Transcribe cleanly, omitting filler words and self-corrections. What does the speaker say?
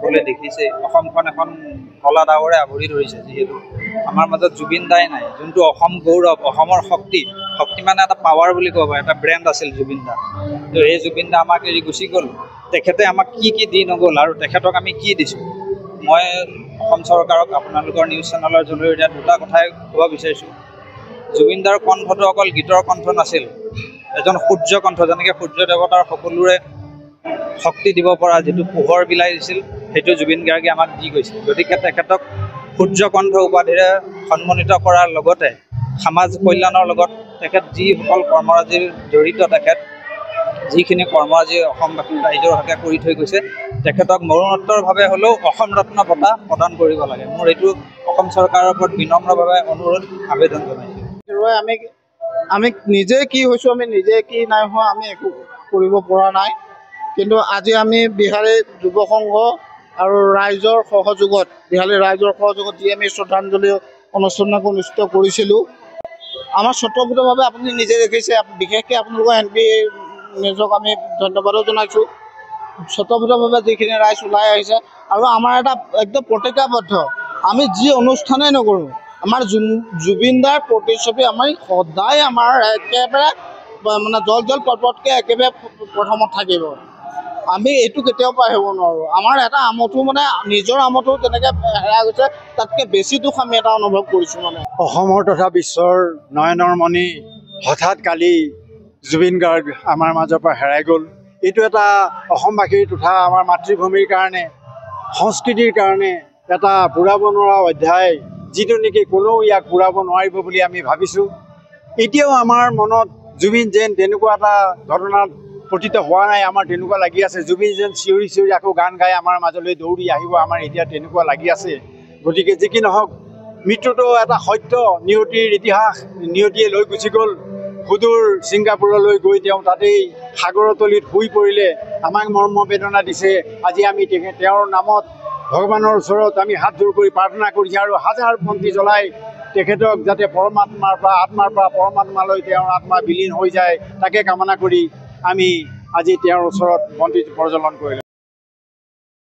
সকলোৱে দেখিছে অসমখন এখন কলা ডাৱৰে আৱৰি ধৰিছে। যিহেতু আমাৰ মাজত জুবিন দাই নাই, যোনটো অসম গৌৰৱ, অসমৰ শক্তি মানে এটা পাৱাৰ বুলি ক'ব পাৰি, এটা ব্ৰেণ্ড আছিল জুবিন দা। তো এই জুবিন দা আমাক এৰি গুচি গ'ল। তেখেতে আমাক কি দি নগ'ল আৰু তেখেতক আমি কি দিছোঁ। মই অসম চৰকাৰক আপোনালোকৰ নিউজ চেনেলৰ জৰিয়তে দুটা কথাই ক'ব বিচাৰিছোঁ। জুবিন দাৰ কণ্ঠটো অকল গীতৰ কণ্ঠ নাছিল, এজন সূৰ্য কণ্ঠ, যেনেকৈ সূৰ্য দেৱতাৰ সকলোৰে শক্তি দিব পৰা যিটো পোহৰ বিলাই দিছিল, সেইটো জুবিন গাৰ্গে আমাক দি গৈছিল। গতিকে তেখেতক সূৰ্য কণ্ঠ উপাধিৰে সন্মানিত কৰাৰ লগতে সমাজ কল্যাণৰ লগত তেখেত যিসকল কৰ্মৰাজিৰ জড়িত, তেখেত যিখিনি কৰ্মৰাজি অসমবাসী ৰাইজৰ হকে কৰি থৈ গৈছে, তেখেতক মৰণোত্তৰভাৱে হ'লেও অসম ৰত্ন বঁটা প্ৰদান কৰিব লাগে। মোৰ এইটো অসম চৰকাৰৰ ওপৰত বিনম্ৰভাৱে অনুৰোধ, আবেদন জনাইছোঁ। আমি নিজে কি হৈছোঁ, আমি নিজে কি নাই হোৱা, আমি একো কৰিব পৰা নাই। কিন্তু আজি আমি বিহালী যুৱ সংঘ আৰু ৰাইজৰ সহযোগত, যি আমি শ্ৰদ্ধাঞ্জলি অনুষ্ঠান অনুষ্ঠিত কৰিছিলোঁ, আমাৰ স্বতঃস্ফূৰ্তভাৱে আপুনি নিজে দেখিছে, বিশেষকৈ আপোনালোকৰ NP নিজক আমি ধন্যবাদো জনাইছোঁ। স্বতঃস্ফূৰ্তভাৱে যিখিনি ৰাইজ ওলাই আহিছে, আৰু আমাৰ এটা একদম প্ৰতিজ্ঞাবদ্ধ, আমি যি অনুষ্ঠানেই নকৰোঁ, আমাৰ জুবিন দাৰ প্ৰতিচ্ছবি আমি সদায় আমাৰ একেবাৰে মানে জল পটপটকৈ একেবাৰে প্ৰথমত থাকিব। আমি এইটো কেতিয়াও পাহৰিব নোৱাৰোঁ। আমাৰ এটা আমঠু মানে নিজৰ আমঠু যেনেকৈ হেৰাই গৈছে, তাতকৈ বেছি দুখ আমি এটা অনুভৱ কৰিছোঁ। মানে অসমৰ তথা বিশ্বৰ নয়নৰ মণি হঠাৎ কালি জুবিন গাৰ্গ আমাৰ মাজৰ পৰা হেৰাই গ'ল। এইটো এটা অসমবাসীৰ তথা আমাৰ মাতৃভূমিৰ কাৰণে, সংস্কৃতিৰ কাৰণে এটা পূৰাব নোৱাৰা অধ্যায়, যিটো নেকি কোনেও ইয়াক পূৰাব নোৱাৰিব বুলি আমি ভাবিছোঁ। এতিয়াও আমাৰ মনত জুবিন যেন তেনেকুৱা এটা ঘটনাত পতিত হোৱা নাই, আমাৰ তেনেকুৱা লাগি আছে। জুবিন যেন চিঞৰি চিঞৰি আকৌ গান গাই আমাৰ মাজলৈ দৌৰি আহিব, আমাৰ এতিয়া তেনেকুৱা লাগি আছে। গতিকে যি কি নহওক, মৃত্যুটো এটা সত্য, নিয়তিৰ ইতিহাস। নিয়তিয়ে লৈ গুচি গ'ল সুদূৰ ছিংগাপুৰলৈ গৈ, তেওঁ তাতেই সাগৰৰ তলিত শুই পৰিলে, আমাক মৰ্ম বেদনা দিছে। আজি আমি তেওঁৰ নামত ভগৱানৰ ওচৰত আমি হাত জোৰ কৰি প্ৰাৰ্থনা কৰিছোঁ, আৰু হাজাৰ বন্তি জ্বলাই তেখেতক যাতে আত্মাৰ পৰা পৰমাত্মালৈ তেওঁৰ আত্মা বিলীন হৈ যায়, তাকে কামনা কৰি আমি আজি তেওঁৰ ওচৰত বন্তি প্ৰজ্বলন কৰিলোঁ।